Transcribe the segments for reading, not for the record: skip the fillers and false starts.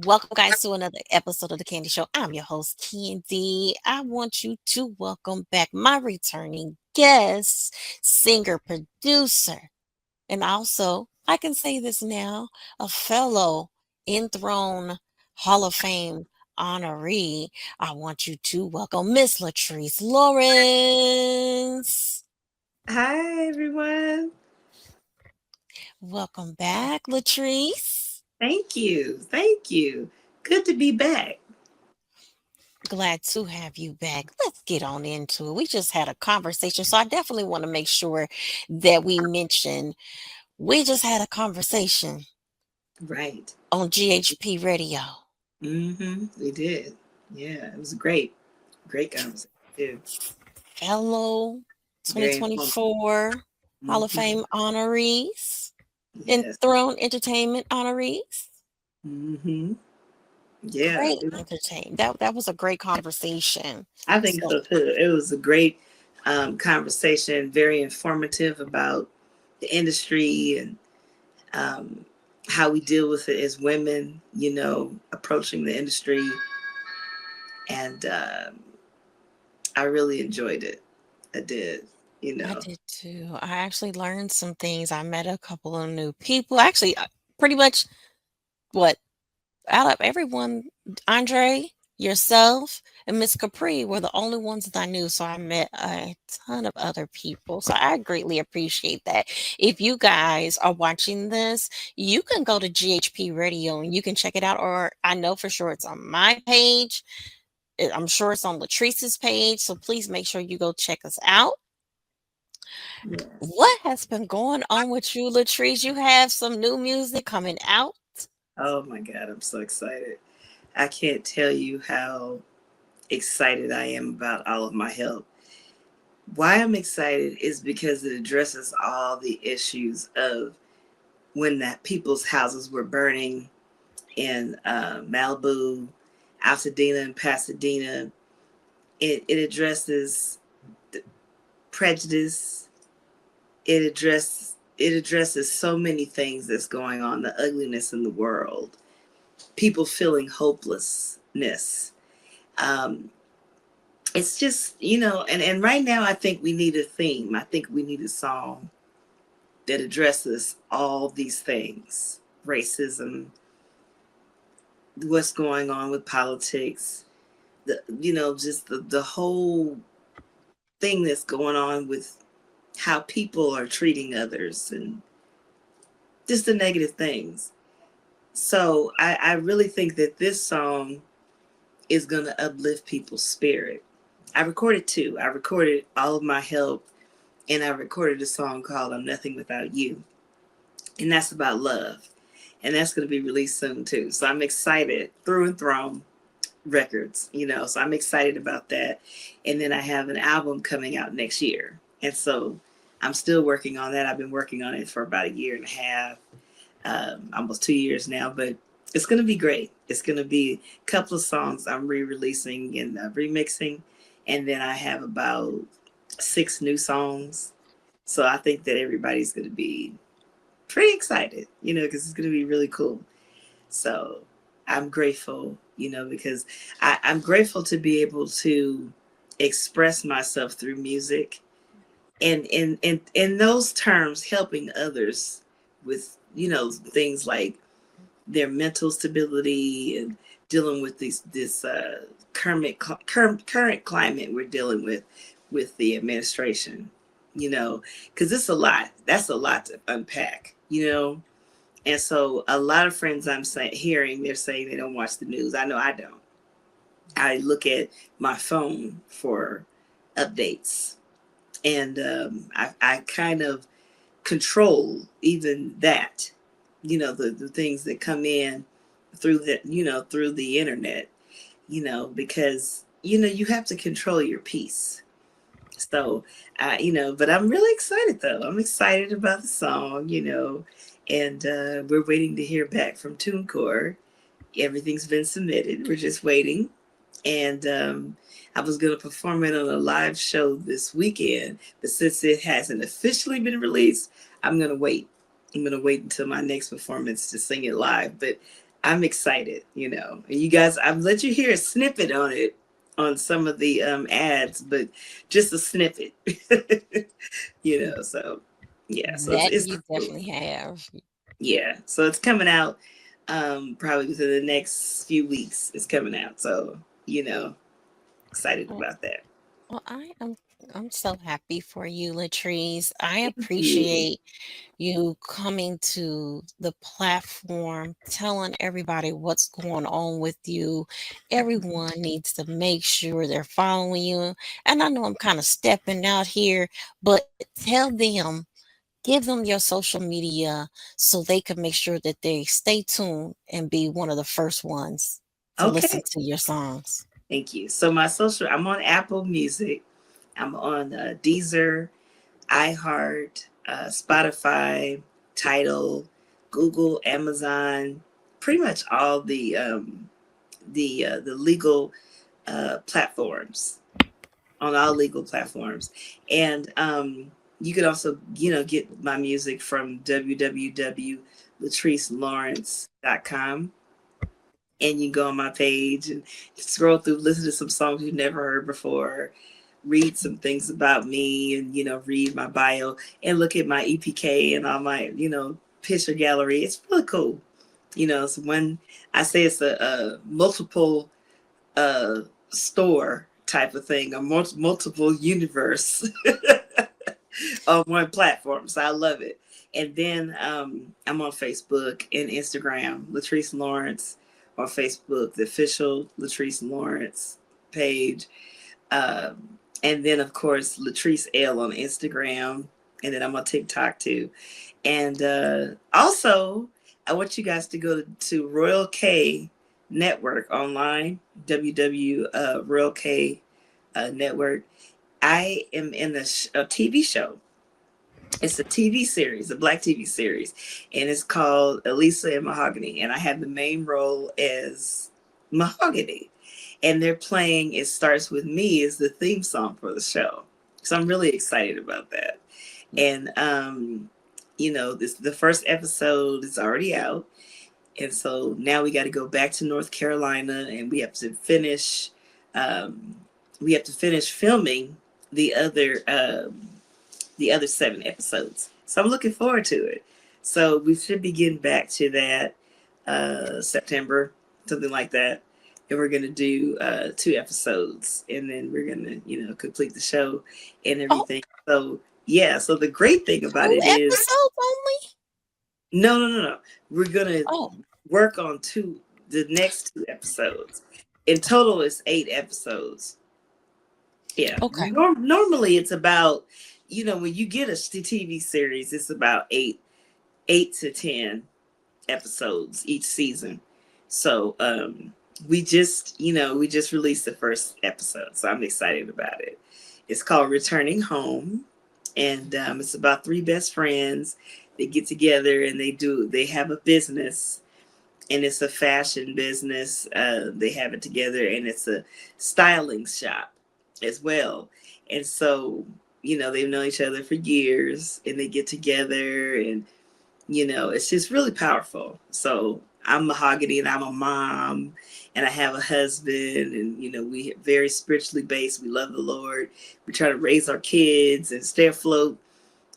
Welcome, guys, to another episode of the Candy Show. I'm your host, Candy. I want you to welcome back my returning guest, singer, producer, and also, I can say this now, a fellow Enthrone Hall of Fame honoree. I want you to welcome Miss Lettrice Lawerence. Hi, everyone. Welcome back, Lettrice. Thank you. Thank you. Good to be back. Glad to have you back. Let's get on into it. We just had a conversation, so I definitely want to make sure that we mention we just had a conversation Right. on GHP Radio. We did. Yeah, it was a great conversation too. Fellow Very informative. 2024 Hall of hmm Fame honorees, Yes. Enthroned Entertainment honorees. hmm Yeah. Great entertain. That was a great conversation. I think So so too. It was a great conversation, very informative about the industry and um, how we deal with it as women, approaching the industry. And I really enjoyed it. I did, you I know. did too. I actually learned some things. I met a couple of new people. Actually, pretty much what out of everyone, Andre, yourself, and Miss Capri were the only ones that I knew. So I met a ton of other people. So I greatly appreciate that. If you guys are watching this, you can go to GHP Radio and you can check it out. Or I know for sure it's on my page. I'm sure it's on Latrice's page. So please make sure you go check us out. Yes. What has been going on with you, Latrice? You have some new music coming out. Oh my God, I'm so excited. I can't tell you how excited I am about all of my help. Why I'm excited is because it addresses all the issues of when that people's houses were burning in Malibu, Altadena, and Pasadena. It addresses prejudice. It addresses so many things that's going on, the ugliness in the world, people feeling hopelessness. Um, it's just, and right now I think we need a theme. I think we need a song that addresses all these things: racism, what's going on with politics, just the whole thing that's going on with how people are treating others and just the negative things. So I really think that this song is going to uplift people's spirit. I recorded two. I recorded All of My Help, and I recorded a song called I'm Nothing Without You. And that's about love. And that's going to be released soon too. So I'm excited. Through and Throne Records, so I'm excited about that. And then I have an album coming out next year. And so I'm still working on that. I've been working on it for about a year and a half, almost 2 years now, but it's going to be great. It's going to be a couple of songs I'm re-releasing and remixing. And then I have about 6 new songs. So I think that everybody's going to be pretty excited, because it's going to be really cool. So I'm grateful, because I'm grateful to be able to express myself through music and in those terms, helping others with, things like their mental stability and dealing with this current climate we're dealing with the administration, because it's a lot. That's a lot to unpack. And so a lot of friends hearing, they're saying they don't watch the news. I know I don't. I look at my phone for updates, and I kind of control even that, the things that come in through the internet, because you have to control your peace. So but I'm really excited though. I'm excited about the song, and we're waiting to hear back from TuneCore. Everything's been submitted. We're just waiting. And I was going to perform it on a live show this weekend, but since it hasn't officially been released, I'm going to wait. I'm going to wait until my next performance to sing it live. But I'm excited, you guys, I've let you hear a snippet on it on some of the ads, but just a snippet, so yeah, so That it's you cool. definitely have. Yeah, so it's coming out probably within the next few weeks. It's coming out, so excited Well, about that. well, I'm so happy for you, Latrice. I Thank you. appreciate you coming to the platform, telling everybody what's going on with you. Everyone needs to make sure they're following you. And I know I'm kind of stepping out here, but tell them, give them your social media so they can make sure that they stay tuned and be one of the first ones to listen Okay, to your songs. thank you. So my social, I'm on Apple Music. I'm on Deezer, iHeart, Spotify, Tidal, Google, Amazon, pretty much all the legal platforms, on all legal platforms. And you could also, get my music from www.lettricelawrence.com. And you go on my page and scroll through, listen to some songs you've never heard before, read some things about me, and read my bio and look at my EPK and all my picture gallery. It's really cool. So when I say it's a multiple uh, store type of thing, a multiple universe on one platform. So I love it. And then I'm on Facebook and Instagram, Lettrice Lawerence on Facebook, the official Lettrice Lawerence page. And then, of course, Lettrice L on Instagram. And then I'm on TikTok too. And also, I want you guys to go to Royal K Network online, www Royal K Network. I am in a TV show. It's a TV series, a black TV series, and it's called Elisa and Mahogany. And I have the main role as Mahogany. And they're playing It Starts With Me as the theme song for the show. So I'm really excited about that. And this the first episode is already out. And so now we got to go back to North Carolina and um, we have to finish filming the other the other 7 episodes. So I'm looking forward to it. So we should be getting back to that September, something like that. And we're gonna do 2 episodes, and then we're gonna, complete the show and Oh, everything. So yeah. So the great thing about 2 it is, episodes only? no, no, no, no. We're gonna Oh, work on the next 2 episodes. In total, it's 8 episodes. Yeah. okay. Normally, it's about, when you get a TV series, it's about 8 to 10 episodes each season. So we just released the first episode, so I'm excited about it. It's called Returning Home, and it's about three best friends. They get together and they have a business, and it's a fashion business. They have it together, and it's a styling shop as well. And so, they've known each other for years, and they get together, and it's just really powerful. So I'm Mahogany, and I'm a mom, and I have a husband, and we very spiritually based. We love the Lord. We try to raise our kids and stay afloat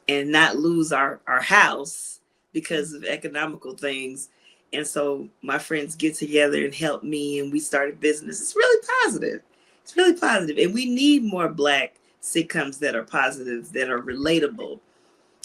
and not lose our house because of economical things. And so my friends get together and help me, and we started business. It's really positive. It's really positive. And we need more black sitcoms that are positive, that are relatable,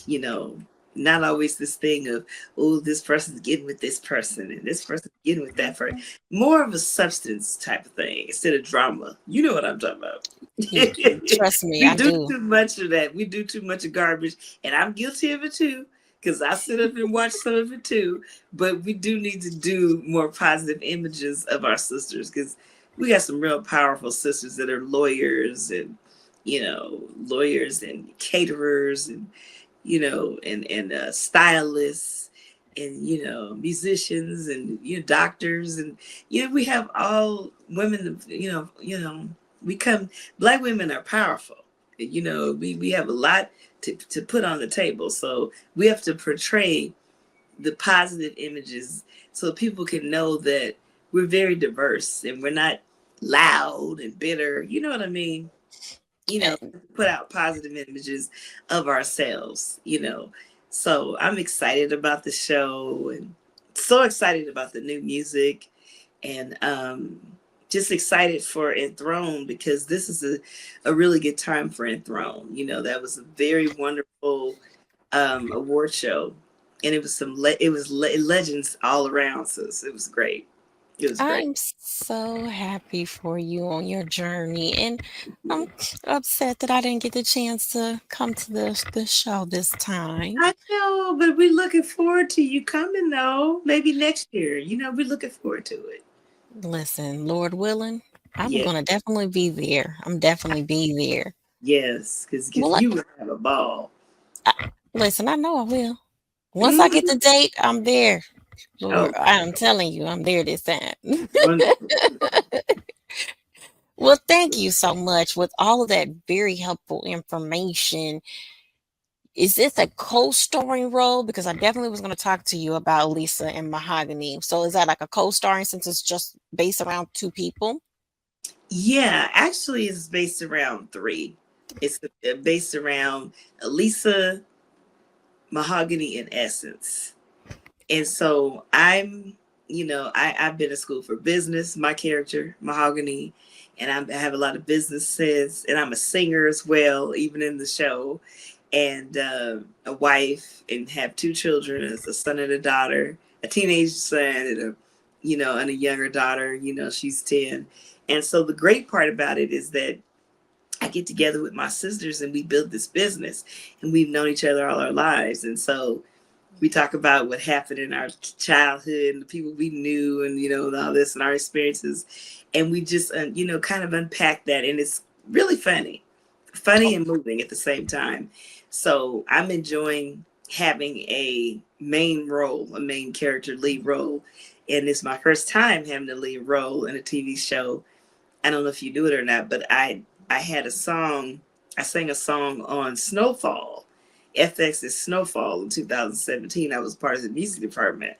you know, not always this thing of, oh, this person's getting with this person and this person's getting with that person. More of a substance type of thing instead of drama. You know what I'm talking about. Y Trust me, We I do do. too much of that. We do too much of garbage, and I'm guilty of it too. Because I sit up and watch some of it too, but we do need to do more positive images of our sisters, because we got some real powerful sisters that are lawyers and caterers and stylists and musicians and doctors, and we have all women. We come. Black women are powerful. We have a lot to put on the table, so we have to portray the positive images so people can know that we're very diverse and we're not loud and bitter. You know what I mean? You know, And put out positive images of ourselves, you know. So I'm excited about the show and so excited about the new music and just excited for Enthrone because this is a really good time for Enthrone. You know, that was a very wonderful award show and it was legends all around. So it was great. It was great. I'm so happy for you on your journey, and I'm upset that I didn't get the chance to come to the show this time. I know, but we're looking forward to you coming though. Maybe next year. You know, we're looking forward to it. Listen, Lord willing, I'm Yeah. gonna definitely be there. I'm definitely be there. Yes, because Well, you would have a ball. listen, I know I will. Once I get Mhm. the date, I'm there. Lord, Oh, I'm telling you, I'm there this time. wonderful. Well, thank you so much with all of that very helpful information. Is this a co-starring role? Because I definitely was going to talk to you about Lisa and Mahogany. So is that like a co-starring since it's just based around two people? Yeah, actually, it's based around three. It's based around Lisa, Mahogany, and Essence. And so I've been in school for business, my character, Mahogany, and I have a lot of business sense, and I'm a singer as well, even in the show, and a wife, and have two children, a son and a daughter, a teenage son, and a younger daughter, she's 10. And so the great part about it is that I get together with my sisters and we build this business, and we've known each other all our lives. And so we talk about what happened in our childhood and the people we knew and and all this and our experiences, and we just kind of unpack that, and it's really funny and moving at the same time. So I'm enjoying having a main role, a main character lead role, and it's my first time having a lead role in a TV show. I don't know if you do it or not, but I had a song. I sang a song on Snowfall, FX's Snowfall in 2017. I was part of the music department,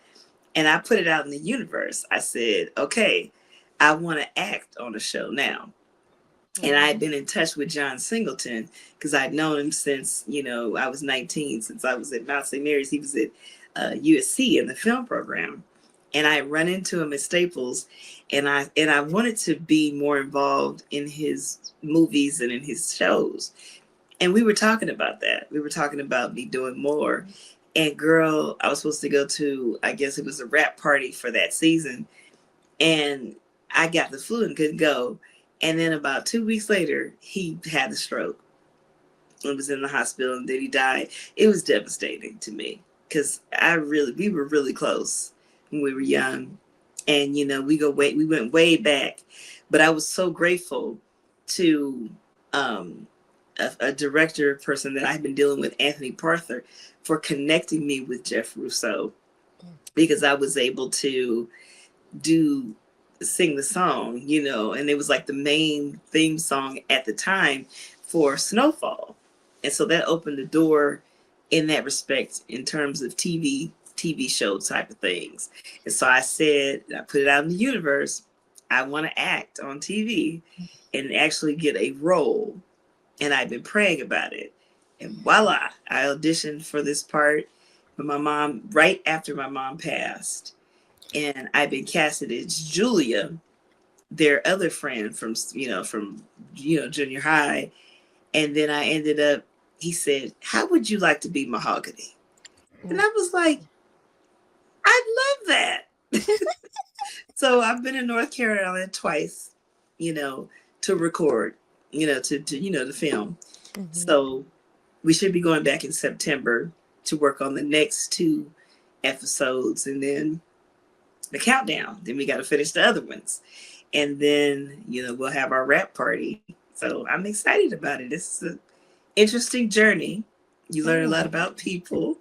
and I put it out in the universe. I said, okay, I want to act on the show now. And I had been in touch with John Singleton because I'd known him since, I was 19, since I was at Mount St. Mary's. He was at USC in the film program. And I run into him at Staples, and I wanted to be more involved in his movies and in his shows. And we were talking about that. We were talking about me doing more. And girl, I was supposed to go to, I guess it was a rap party for that season, and I got the flu and couldn't go. And then about 2 weeks later, he had a stroke and was in the hospital, and then he died. It was devastating to me because we were really close when we were young, and we went way back. But I was so grateful to um, a director person that I've been dealing with, Anthony Parther, for connecting me with Jeff Rousseau, because I was able to do sing the song, and it was like the main theme song at the time for Snowfall. And so that opened the door in that respect in terms of TV show type of things. And so I said, I put it out in the universe, I want to act on TV and actually get a role. And I've been praying about it. And voila, I auditioned for this part. But my mom, right after my mom passed, and I've been casted as Julia, their other friend from junior high, and then I ended up. He said, "How would you like to be Mahogany?" And I was like, "I'd love that." So I've been in North Carolina twice, you know, to record, to film. Mhm. So we should be going back in September to work on the next two episodes, and then the countdown. Then we got to finish the other ones, and then we'll have our rap party. So I'm excited about it. This is an interesting journey. You learn a lot Mhm. about people.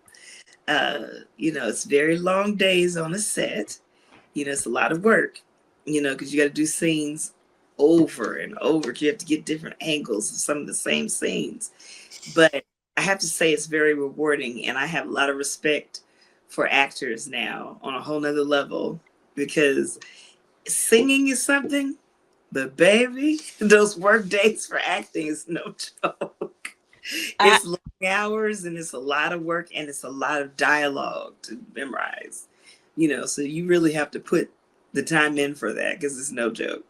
It's very long days on a set. It's a lot of work. Because you got to do scenes over and over. You have to get different angles of some of the same scenes. But I have to say it's very rewarding, and I have a lot of respect for actors now on a whole nother level, because singing is something, but baby, those work days for acting is no joke. I It's long hours and it's a lot of work and it's a lot of dialogue to memorize. So you really have to put the time in for that because it's no joke.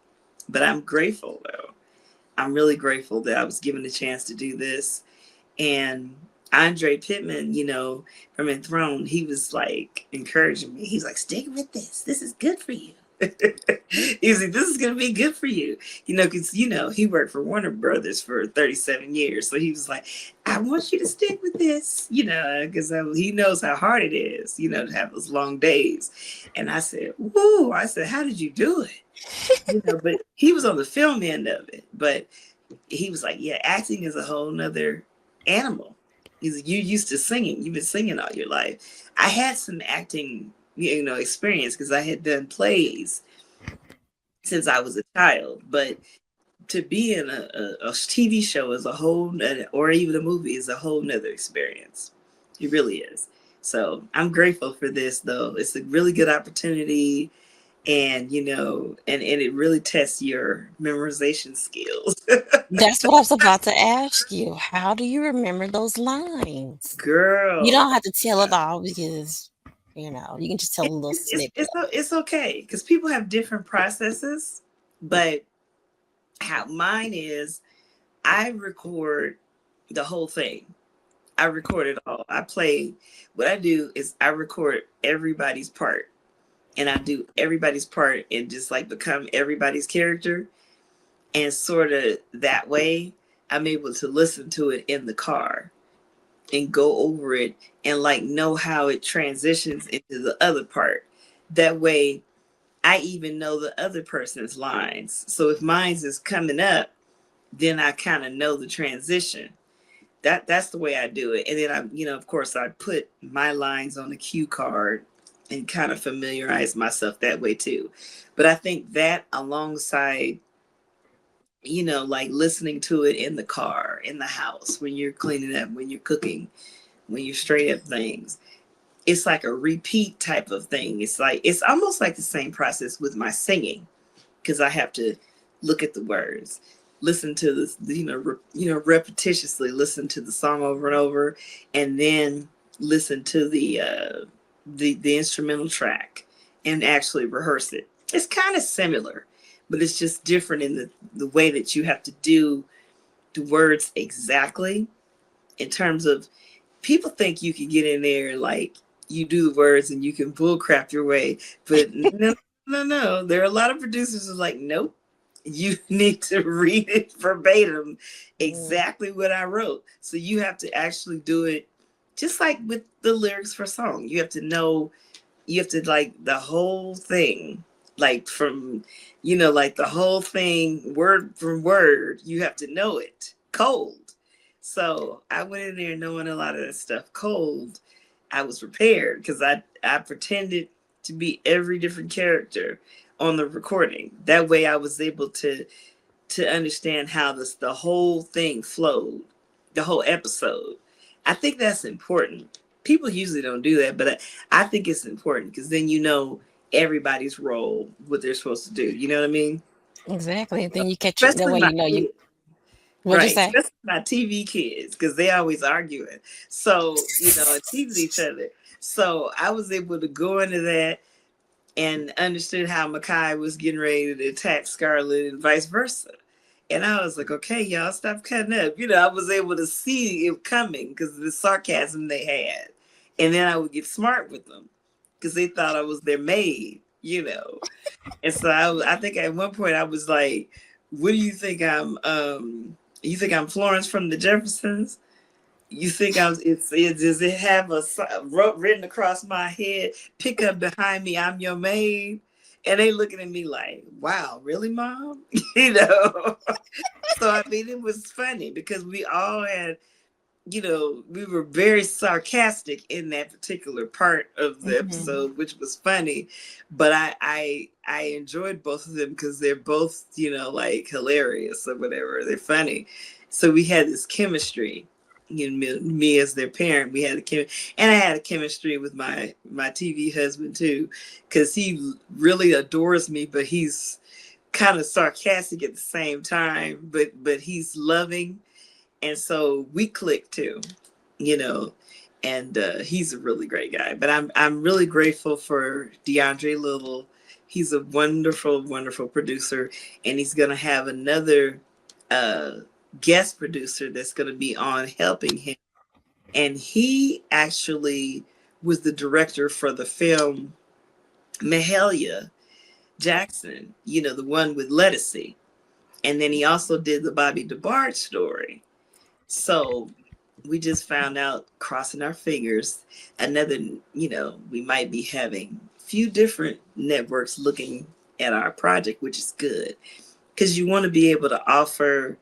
But I'm grateful though. I'm really grateful that I was given the chance to do this. And Andre Pittman, from Enthrone, he was like encouraging me. He's like, stick with this. This is good for you. He's like, this is going to be good for you. Because, he worked for Warner Brothers for 37 years. So he was like, I want you to stick with this, because he knows how hard it is, to have those long days. And I said, woo, I said, how did you do it? But he was on the film end of it. But he was like, yeah, acting is a whole nother animal. He's like, you used to singing. You've been singing all your life. I had some acting, experience because I had done plays since I was a child. But to be in a TV show is a whole, or even a movie is a whole nother experience. It really is. So I'm grateful for this, though. It's a really good opportunity. And and it really tests your memorization skills. That's what I was about to ask you. How do you remember those lines? You Girl, don't have to tell it all because, you can just tell a little snippet. it's okay because people have different processes, but how mine is, I record the whole thing. I record it all. I play. What I do is I record everybody's part, and I do everybody's part and just like become everybody's character. And sort of that way, I'm able to listen to it in the car and go over it and like know how it transitions into the other part. That way, I even know the other person's lines. So if mine's is coming up, then I kind of know the transition. That's the way I do it. And then of course, I put my lines on the cue card and kind of familiarize myself that way too. But I think that alongside like listening to it in the car, in the house, when you're cleaning up, when you're cooking, when you're straight up things, it's like a repeat type of thing. It's almost like the same process with my singing because I have to look at the words, listen to this, repetitiously listen to the song over and over, and then listen to the instrumental track and actually rehearse it. It's kind of similar, but it's just different in the way that you have to do the words exactly. In terms of, people think you can get in there and like you do the words and you can bullcrap your way, but no. There are a lot of producers who are like, nope, you need to read it verbatim, Mm. exactly what I wrote. So you have to actually do it just like with the lyrics for a song. You have to know, you have to like the whole thing, like from, like the whole thing, word for word. You have to know it cold. So I went in there knowing a lot of that stuff cold. I was prepared because I pretended to be every different character on the recording. That way I was able to understand how the whole thing flowed, the whole episode. I think that's important. People usually don't do that, but I think it's important because then everybody's role, what they're supposed to do. You know what I mean? Exactly. Then you catch it. That Especially way my you know you. kids, What'd you right? say? Especially my TV kids because they always arguing. So and teasing each other. So I was able to go into that and understood how Makai was getting ready to attack Scarlet and vice versa. And I was like, okay, y'all, stop cutting up. I was able to see it coming because of the sarcasm they had. And then I would get smart with them because they thought I was their maid. And so I think at one point I was like, what do you think you think I'm Florence from the Jeffersons? You think does it have a written across my head, pick up behind me, I'm your maid? And they looking at me like, wow, really, mom? So, I mean, it was funny because we all had, we were very sarcastic in that particular part of the Hmm. episode, which was funny. But I enjoyed both of them because they're both, like hilarious or whatever. They're funny. So we had this chemistry. me as their parent, we had and I had a chemistry with my TV husband too, because he really adores me, but he's kind of sarcastic at the same time, but he's loving, and so we click too, you know. And he's a really great guy. But I'm really grateful for DeAndre Little. He's a wonderful, wonderful producer, and he's gonna have another uh, guest producer that's gonna be on helping him. And he actually was the director for the film Mahalia Jackson, the one with Lettice. And then he also did the Bobby DeBarge story. So we just found out, crossing our fingers, another, we might be having a few different networks looking at our project, which is good, because you want to be able to offer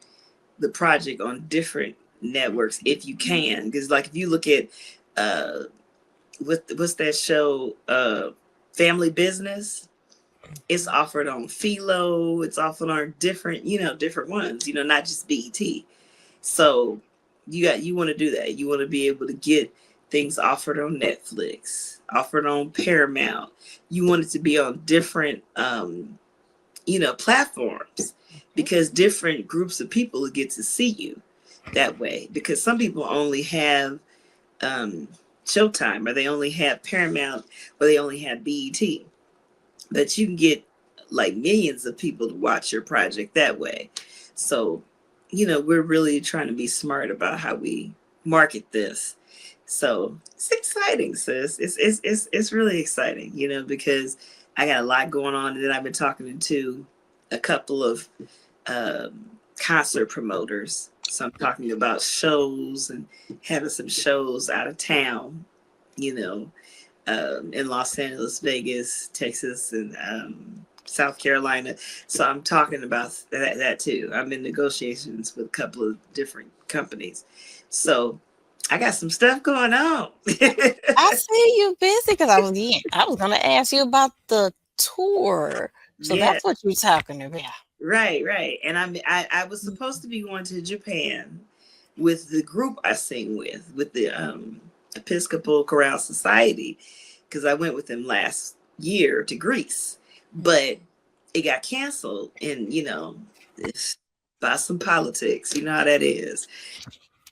the project on different networks if you can. Because like if you look at what's that show, Family Business, it's offered on Philo, it's offered on different ones, not just BET. So you want to do that. You want to be able to get things offered on Netflix, offered on Paramount. You want it to be on different platforms, because different groups of people will get to see you that way. Because some people only have Showtime, or they only have Paramount, or they only have BET. But you can get like millions of people to watch your project that way. So, we're really trying to be smart about how we market this. So it's exciting, sis. It's really exciting, because I got a lot going on. And then I've been talking to a couple of concert promoters. So I'm talking about shows and having some shows out of town, in Los Angeles, Vegas, Texas, and South Carolina. So I'm talking about that too. I'm in negotiations with a couple of different companies. So I got some stuff going on. I see you busy because I was gonna ask you about the tour. So Yeah, that's what you're talking about. right. And I was supposed to be going to Japan with the group I sing with the Episcopal Chorale Society, because I went with them last year to Greece, but it got canceled. And it's by some politics, you know how that is,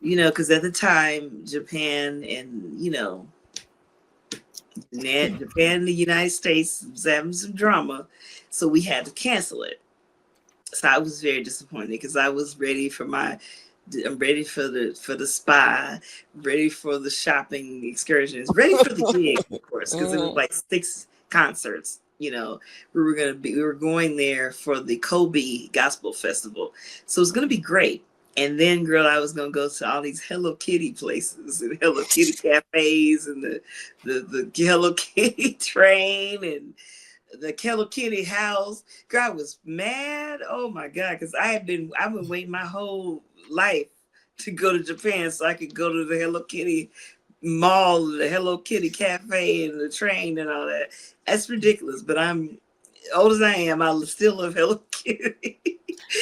because at the time Japan and Japan and the United States was having some drama, so we had to cancel it. So I was very disappointed, because I was ready for I'm ready for the spa, ready for the shopping excursions, ready for the gig, of course, because it was like 6 concerts. We were going there for the Kobe Gospel Festival, so it's gonna be great. And then, girl, I was gonna go to all these Hello Kitty places and Hello Kitty cafes and the Hello Kitty train and the Hello Kitty house. Girl, I was mad. Oh my God, because I've been waiting my whole life to go to Japan so I could go to the Hello Kitty mall, the Hello Kitty cafe, and the train and all that. That's ridiculous. But I'm old as I am, I still love Hello Kitty.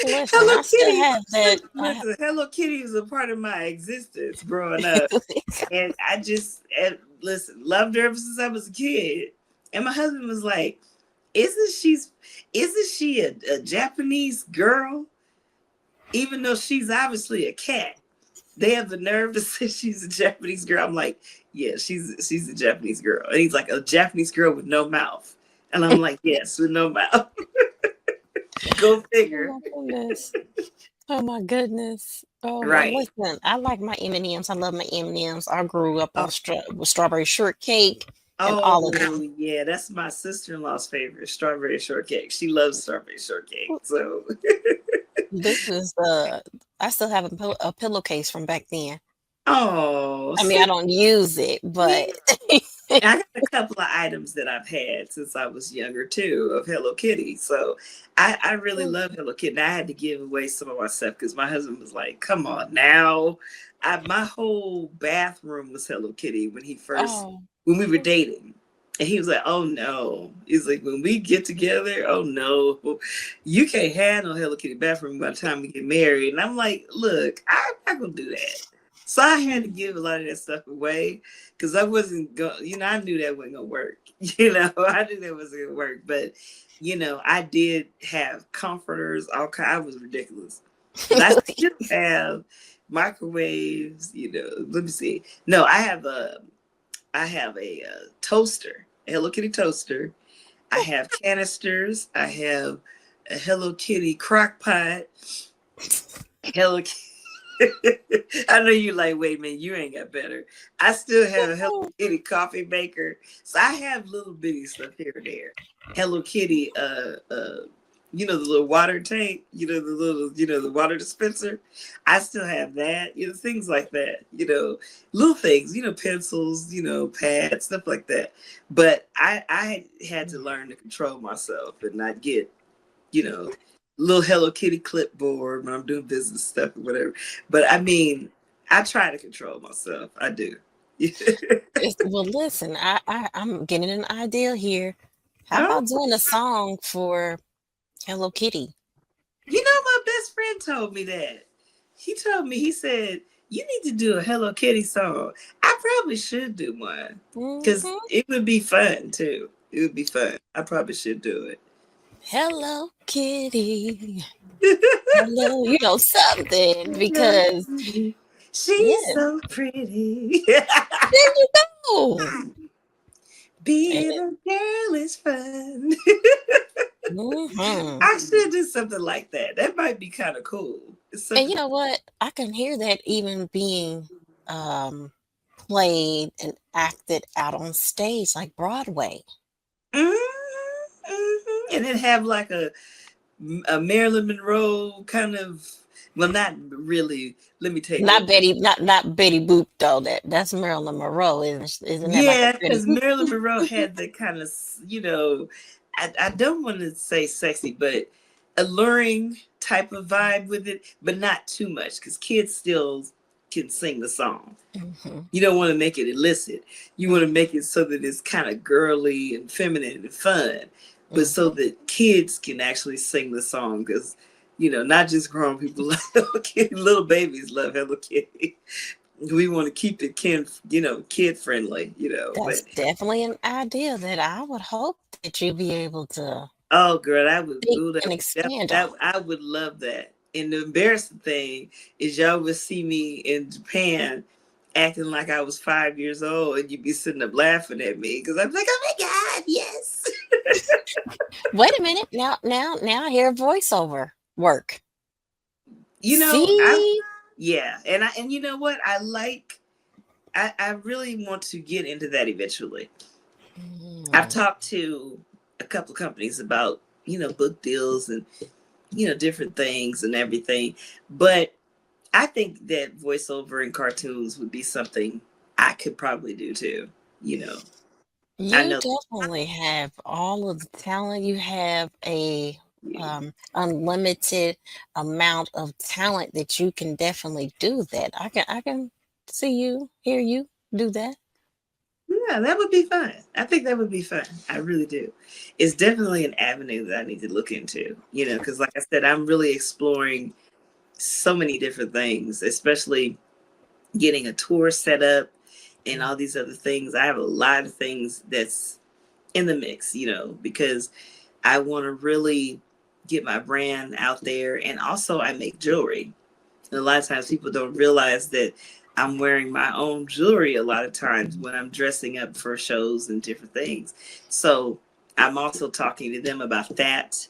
Listen, Hello I still Kitty. have that. Listen, Hello Kitty was a part of my existence growing up, and I just loved her ever since I was a kid. And my husband was like, isn't she a Japanese girl? Even though she's obviously a cat, they have the nerve to say she's a Japanese girl. I'm like, yeah, she's a Japanese girl. And he's like, a Japanese girl with no mouth. And I'm like, yes, with no mouth. Go figure. Oh my goodness. Oh my goodness. Oh, and Right. listen, I like my M&Ms. I love my M&Ms. I grew up Oh, on with strawberry shortcake and all of them. yeah, that's my sister-in-law's favorite, strawberry shortcake. She loves strawberry shortcake. So This is I still have a pillowcase from back then. oh, I mean, see, I don't use it, yeah. but I got a couple of items that I've had since I was younger too of Hello Kitty. So I really love Hello Kitty. And I had to give away some of my stuff because my husband was like, come on now. My whole bathroom was Hello Kitty oh, when we were dating. And he was like, oh no. He's like, when we get together, oh no, you can't have no Hello Kitty bathroom by the time we get married. And I'm like, look, I'm not gonna do that. So I had to give a lot of that stuff away because I wasn't going, I knew that wasn't going to work. I knew that wasn't going to work. But, I did have comforters, all kind. I was ridiculous. But I still have microwaves, let me see. No, I have a toaster, a Hello Kitty toaster. I have canisters. I have a Hello Kitty crock pot. Hello I know you like, wait a minute, you ain't got better. I still have a Hello Kitty coffee maker. So I have little bitty stuff here and there. Hello Kitty, the little water tank, the water dispenser. I still have that, things like that, little things, pencils, pads, stuff like that. But I had to learn to control myself and not get, you know, little Hello Kitty clipboard when I'm doing business stuff or whatever. But I mean, I try to control myself. I do. Well, listen, I'm getting an idea here. How Oh, about doing a song for Hello Kitty? my best friend told me that. He told me, he said, you need to do a Hello Kitty song. I probably should do one because Hmm. it would be fun too. It would be fun. I probably should do Hello Kitty. it. Hello, something because She's yeah, so pretty. there you go. And Being a girl is fun. hmm I should do something like that. That might be kind of cool. It's and something. you know what? I can hear that even being um played and acted out on stage like Broadway. Mhm, And then have like a Marilyn Monroe kind of. Well, not really. Let me take Not that back. Betty, not Betty Boop though. That's Marilyn Monroe, isn't that like a Yeah, Betty because Boop? Marilyn Monroe had the kind of, I don't want to say sexy, but alluring type of vibe with it, but not too much because kids still can sing the song. Hmm. You don't want to make it illicit. You want to make it so that it's kind of girly and feminine and fun, but Hmm. so that kids can actually sing the song because, not just grown people love Hello Kitty, little babies love Hello Kitty. We want to keep it kid friendly, but That's definitely an idea that I would hope that you'd be able to oh girl, I would think ooh, and expand on. that I would love that. And the embarrassing thing is y'all would see me in Japan acting like I was 5 years old and you'd be sitting up laughing at me because I'm like, oh my God, yes. Wait a minute. Now I hear voiceover work. I See? yeah, and you know what? I really want to get into that eventually. I've Mm. talked to a couple of companies about, book deals and, different things and everything. But I think that voiceover in cartoons would be something I could probably do too. You know, I You know. definitely have all of the talent. You have a unlimited amount of talent that you can definitely do that. I can see you, hear you do that. Yeah, that would be fun. I think that would be fun. I really do. It's definitely an avenue that I need to look into, because like I said, I'm really exploring so many different things, especially getting a tour set up and all these other things. I have a lot of things that's in the mix, because I want to really get my brand out there. And also, I make jewelry. And a lot of times people don't realize that I'm wearing my own jewelry a lot of times when I'm dressing up for shows and different things. So I'm also talking to them about that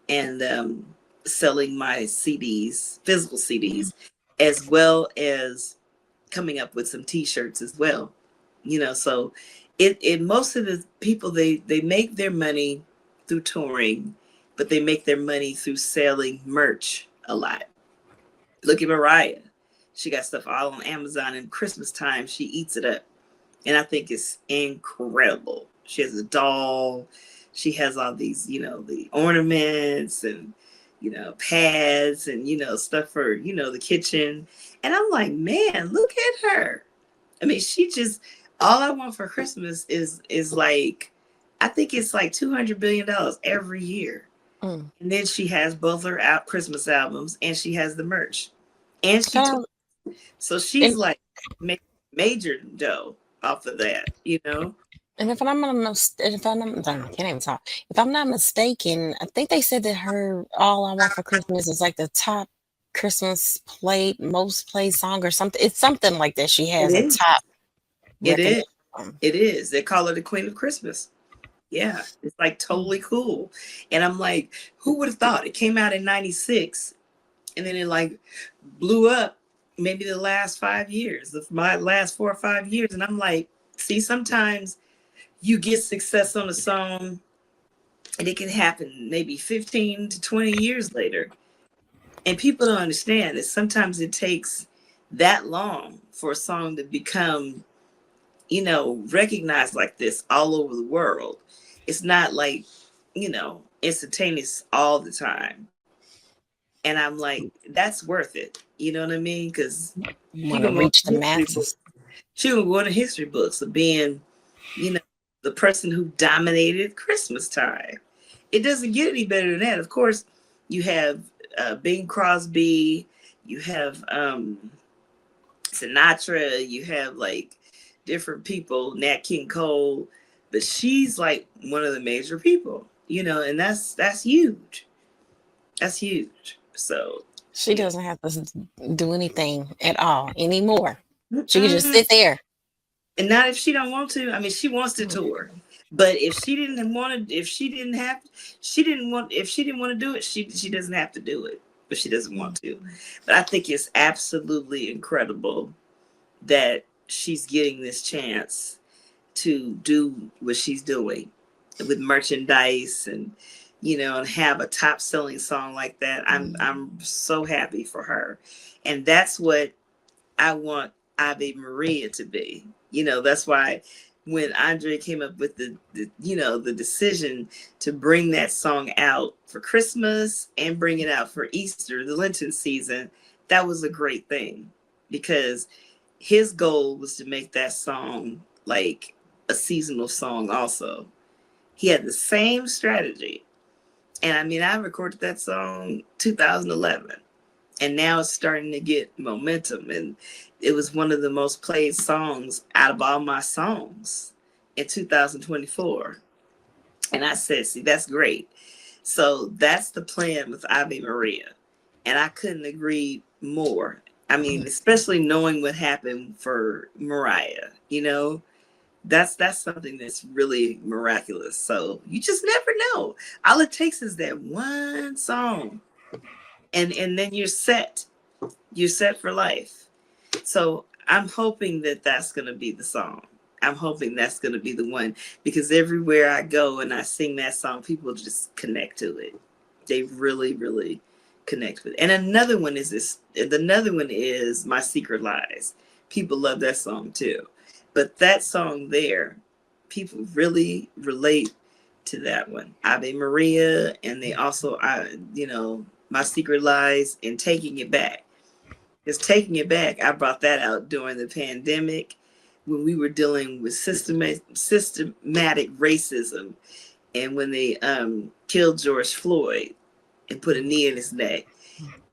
and selling my CDs, physical CDs, as well as coming up with some T-shirts as well. So it most of the people they make their money through touring, but they make their money through selling merch a lot. Look at Mariah. She got stuff all on Amazon, and Christmas time she eats it up. And I think it's incredible. She has a doll. She has all these, the ornaments and, pads and, stuff for, the kitchen. And I'm like, man, look at her. I mean, she just, all I want for Christmas is like, I think it's like $200 billion every year. Mm. And then she has both her out Christmas albums and she has the merch. And she Um, so she's and like ma- major dough off of that, you know. And if I'm not, if I'm not, I can't even talk. If I'm not mistaken, I think they said that her "All I Want for Christmas" is like the top Christmas played, most played song or something. It's something like that. She It has a is. top It recognition. is. It is. They call her the Queen of Christmas. Yeah, it's like totally cool. And I'm like, who would have thought? It came out in 96 and then it like blew up maybe the last 5 years, my last 4 or 5 years. And I'm like, see, sometimes you get success on a song and it can happen maybe 15 to 20 years later. And people don't understand that sometimes it takes that long for a song to become, recognized like this all over the world. It's not like, instantaneous all the time. And I'm like, that's worth it. You know what I mean? Because she Want to gonna go reach the in history books. masses. She gonna go into history books of being, you know, the person who dominated Christmas time. It doesn't get any better than that. Of course, you have Bing Crosby, you have Sinatra, you have like different people, Nat King Cole, but she's like one of the major people, and that's huge. That's huge. So She yeah. doesn't have to do anything at all anymore. She can just Mm-mm. sit there. And not if she don't want to. I mean, she wants to Mm. tour, but if she didn't want to, if she didn't have, she didn't want, if she didn't want to do it, she doesn't have to do it. But she doesn't want to. But I think it's absolutely incredible that she's getting this chance to do what she's doing with merchandise and have a top selling song like that. I'm so happy for her. And that's what I want Ave Maria to be. That's why when Andre came up with the decision to bring that song out for Christmas and bring it out for Easter, the Lenten season, that was a great thing because his goal was to make that song like a seasonal song also. He had the same strategy. And I mean, I recorded that song 2011 and now it's starting to get momentum, and it was one of the most played songs out of all my songs in 2024. And I said, see, that's great. So that's the plan with Ave Maria, and I couldn't agree more. I mean, especially knowing what happened for Mariah, that's something that's really miraculous. So you just never know. All it takes is that one song, and then you're set for life. So I'm hoping that that's going to be the song. I'm hoping that's going to be the one because everywhere I go and I sing that song, people just connect to it. They really, really connect with it. And another one is this. Another one is My Secret Lies. People love that song too. But that song there, people really relate to that one. Ave Maria, and they also, My Secret Lies and Taking It Back. Because Taking It Back, I brought that out during the pandemic when we were dealing with systematic racism and when they killed George Floyd and put a knee in his neck.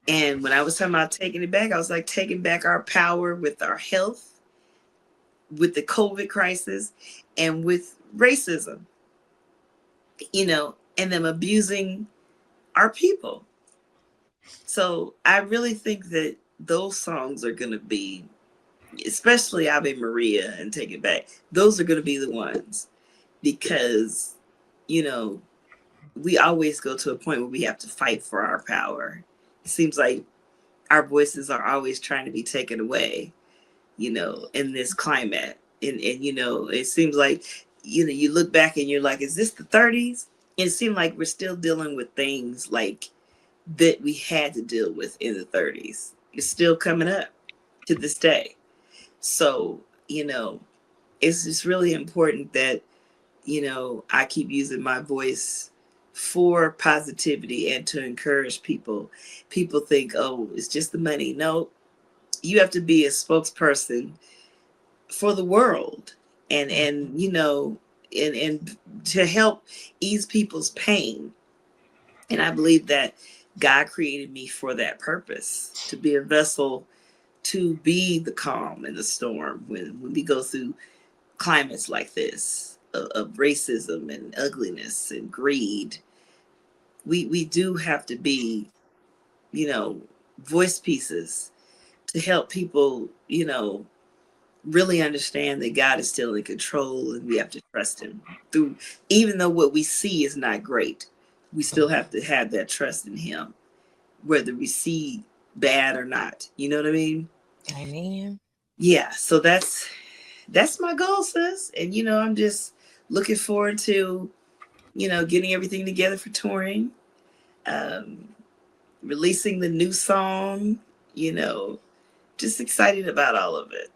And when I was talking about taking it back, I was like taking back our power with our health, with the COVID crisis, and with racism, and them abusing our people. So I really think that those songs are going to be, especially Ave Maria and Take It Back, those are going to be the ones because, you know, we always go to a point where we have to fight for our power. It seems like our voices are always trying to be taken away, in this climate. And it seems like, you look back and you're like, is this the 30s? It seemed like we're still dealing with things like that we had to deal with in the 30s. It's still coming up to this day. So, it's just really important that, I keep using my voice for positivity and to encourage people. People think, oh, it's just the money. No, you have to be a spokesperson for the world and to help ease people's pain. And I believe that God created me for that purpose, to be a vessel to be the calm in the storm when we go through climates like this of racism and ugliness and greed. We do have to be, you know, voice pieces to help people, you know, really understand that God is still in control and we have to trust him through, even though what we see is not great, we still have to have that trust in him, whether we see bad or not. You know what I mean? Amen. Yeah. So that's my goal, sis. And you know, I'm just looking forward to, you know, getting everything together for touring, um, releasing the new song, you know, just excited about all of it.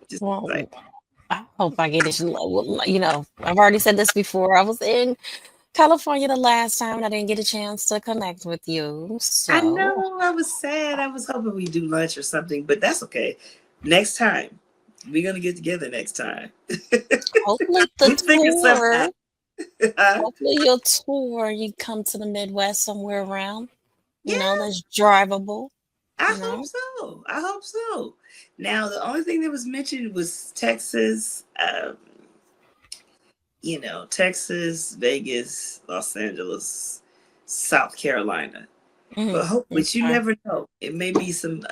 Just excited. Well, I hope I get it. You know, I've already said this before. I was in California the last time and I didn't get a chance to connect with you. I So know, I was sad. I was hoping we do lunch or something, but that's okay. Next time. We're gonna get together next time. hopefully the We figure something out. tour, hopefully your tour, you come to the Midwest somewhere around, you know, Yeah, that's drivable, I you hope know. so. I hope so. Now, the only thing that was mentioned was Texas, you know, Texas, Vegas, Los Angeles, South Carolina. But hopefully, you Okay. never know. It may be some.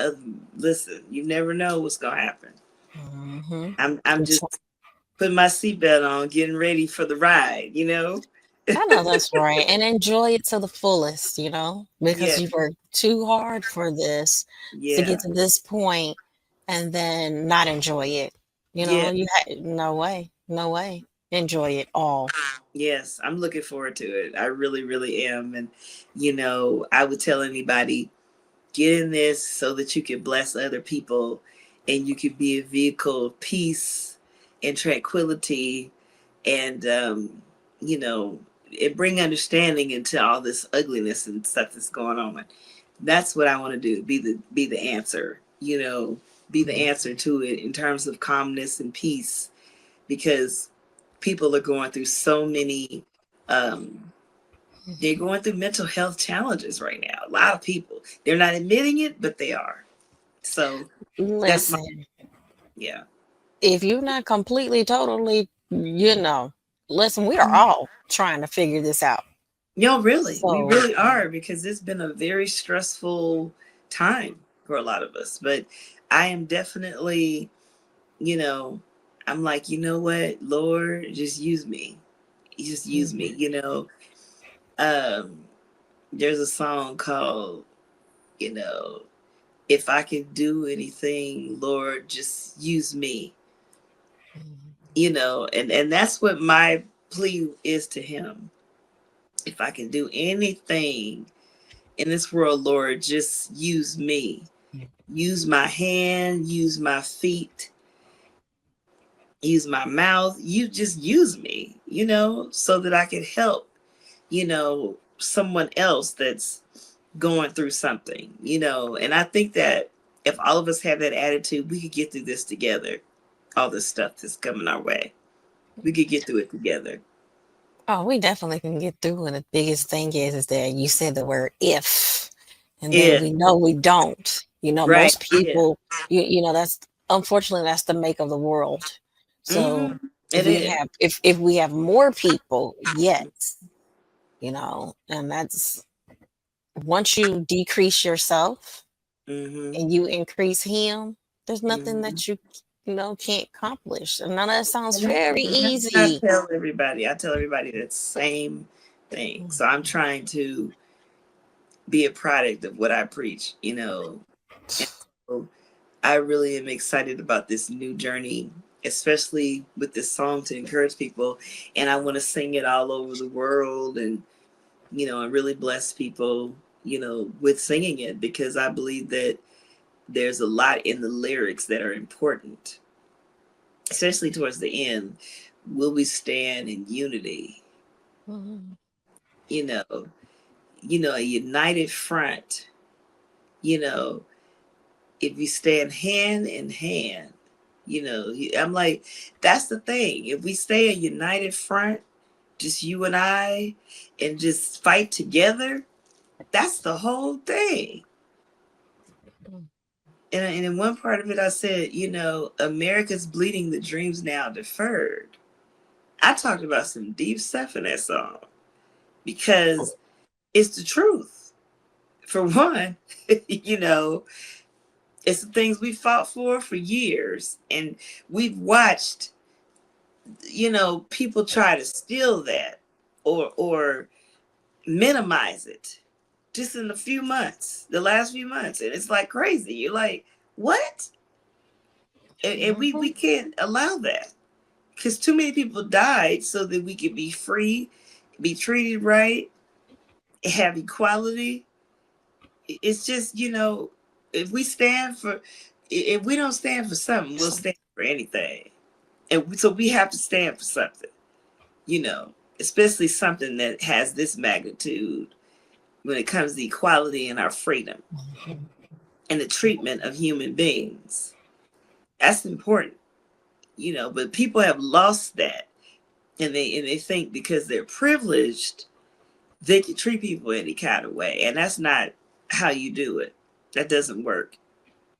Listen, you never know what's gonna happen. Mm-hmm. I'm just putting my seatbelt on, getting ready for the ride. You know. I know that's right. And enjoy it to the fullest, you know, because Yeah, you worked too hard for this to get yeah, to this point and then not enjoy it. You know, yeah. you had no way, no way. Enjoy it all. Yes, I'm looking forward to it. I really, really am. And you know, I would tell anybody, get in this so that you can bless other people and you can be a vehicle of peace and tranquility and you know, it bring understanding into all this ugliness and stuff that's going on. That's what I want to do, be the answer, you know, be the answer to it in terms of calmness and peace, because people are going through so many um they're going through mental health challenges right now. A lot of people. They're not admitting it, but they are. So that's my, Listen, yeah. if you're not completely, totally, you know, listen, we are all trying to figure this out. No, really. We So, really are, because it's been a very stressful time for a lot of us. But I am definitely, you know, I'm like, you know what, Lord, just use me. You just use me, mhm, you know. Um, there's a song called, you know, if I can do anything, Lord, just use me. mhm, You know, and that's what my plea is to him. If I can do anything in this world, Lord, just use me. Use my hand, use my feet, use my mouth. You just use me, you know, so that I can help, you know, someone else that's going through something, you know. And I think that if all of us have that attitude, we could get through this together. All this stuff that's coming our way, we could get through it together. oh, we definitely can get through. And the biggest thing is that you said the word if, and then Yeah, we know we don't. You know, right. most Yeah. people, you know, that's unfortunately that's the make of the world. So It is. if we have more people, yes, you know, and that's once you decrease yourself Mm-hmm. and you increase him, there's nothing Mm-hmm. that you know can't accomplish. And none of that sounds very And that's what I easy. tell everybody. I tell everybody that same thing. So I'm trying to be a product of what I preach, you know. And so I really am excited about this new journey, especially with this song to encourage people. And I want to sing it all over the world and, you know, and really bless people, you know, with singing it, because I believe that there's a lot in the lyrics that are important, especially towards the end. Will we stand in unity? Mhm. You know, a united front. You know, if you stand hand in hand, you know, I'm like, that's the thing. If we stay a united front, just you and I, and just fight together, that's the whole thing. And in one part of it, I said, America's bleeding, the dreams now deferred. I talked about some deep stuff in that song because it's the truth. For one, you know, it's the things we fought for years, and we've watched, people try to steal that or minimize it just in a few months, the last few months, and it's like crazy. You're like, what? And we Mhm. can't allow that because too many people died so that we could be free, be treated right, have equality. It's just, if we stand for, if we don't stand for something, we'll stand for anything. And so we have to stand for something, especially something that has this magnitude when it comes to equality and our freedom and the treatment of human beings. That's important, but people have lost that, and they think because they're privileged they can treat people any kind of way, and that's not how you do it. That doesn't work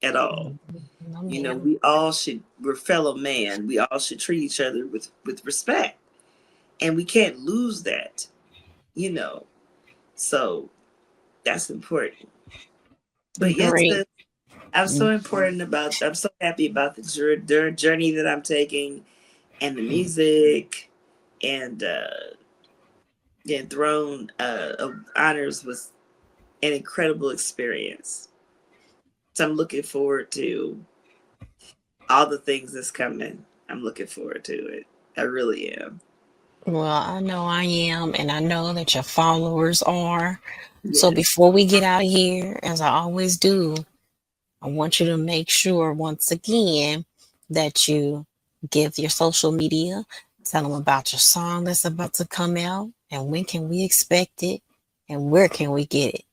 at all. No, ma'am. We're fellow man, we all should treat each other with respect, and we can't lose that, you know so that's important. But yes, Great. I'm so happy about the journey that I'm taking, and the music, and the Enthrone of Honors was an incredible experience. So I'm looking forward to all the things that's coming. I'm looking forward to it. I really am. Well, I know I am, and I know that your followers are. So Yes. before we get out of here, as I always do, I want you to make sure once again that you give your social media, tell them about your song that's about to come out, and when can we expect it, and where can we get it?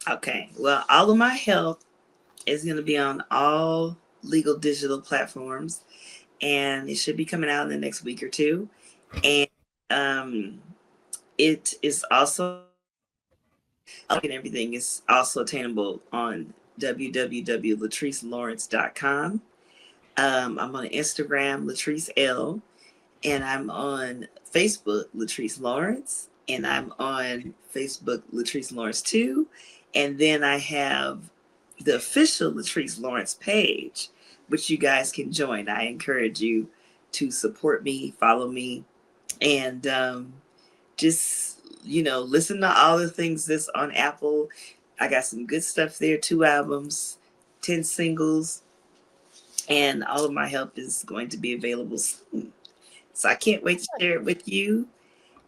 Okay. Well, all of my help is going to be on all legal digital platforms, and it should be coming out in the next week or two. And um, it is also, and everything is also attainable on www.lettricelawrence.com. I'm on Instagram, Lettrice L, and I'm on Facebook, Lettrice Lawerence, and I'm on Facebook, Lettrice Lawerence 2. And then I have the official Lettrice Lawerence page, which you guys can join. I encourage you to support me, follow me, and just, listen to all the things that's on Apple. I got some good stuff there, 2 albums, 10 singles, and all of my help is going to be available soon. So I can't wait to share it with you,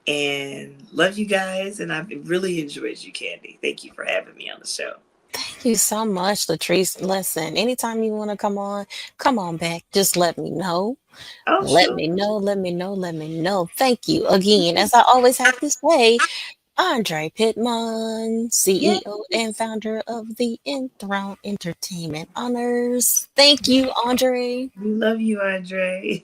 and love you guys. And I've really enjoyed you, Candy. Thank you for having me on the show. Thank you so much, Latrice. Listen, anytime you want to come on back. Just let me know. Oh, Let sure. me know, let me know, let me know. Thank you again. As I always have to say, Andre Pittman, Yes. CEO and founder of the Enthrone Entertainment Honors. Thank you, Andre. We love you, Andre.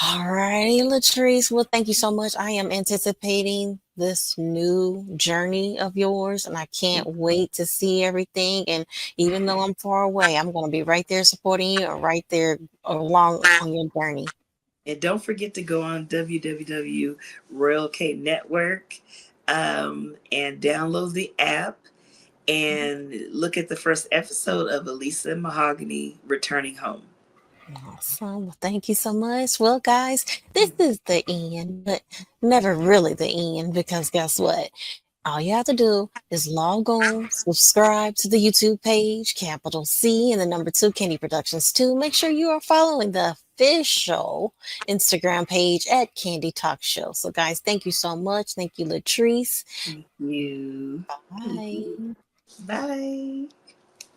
All righty, Latrice. Well, thank you so much. I am anticipating this new journey of yours, and I can't wait to see everything. And even though I'm far away, I'm going to be right there supporting you and right there along on your journey. And don't forget to go on www Royal K Network, and download the app and look at the first episode of Elisa Mahogany Returning Home. Awesome. Well, thank you so much. Well, guys, this is the end, but never really the end because guess what? All you have to do is log on, subscribe to the YouTube page, capital C and the number two, Candy Productions 2. Make sure you are following the official Instagram page at Candy Talk Show. So, guys, thank you so much. Thank you, Latrice. Thank you. Thank you. Bye. Bye.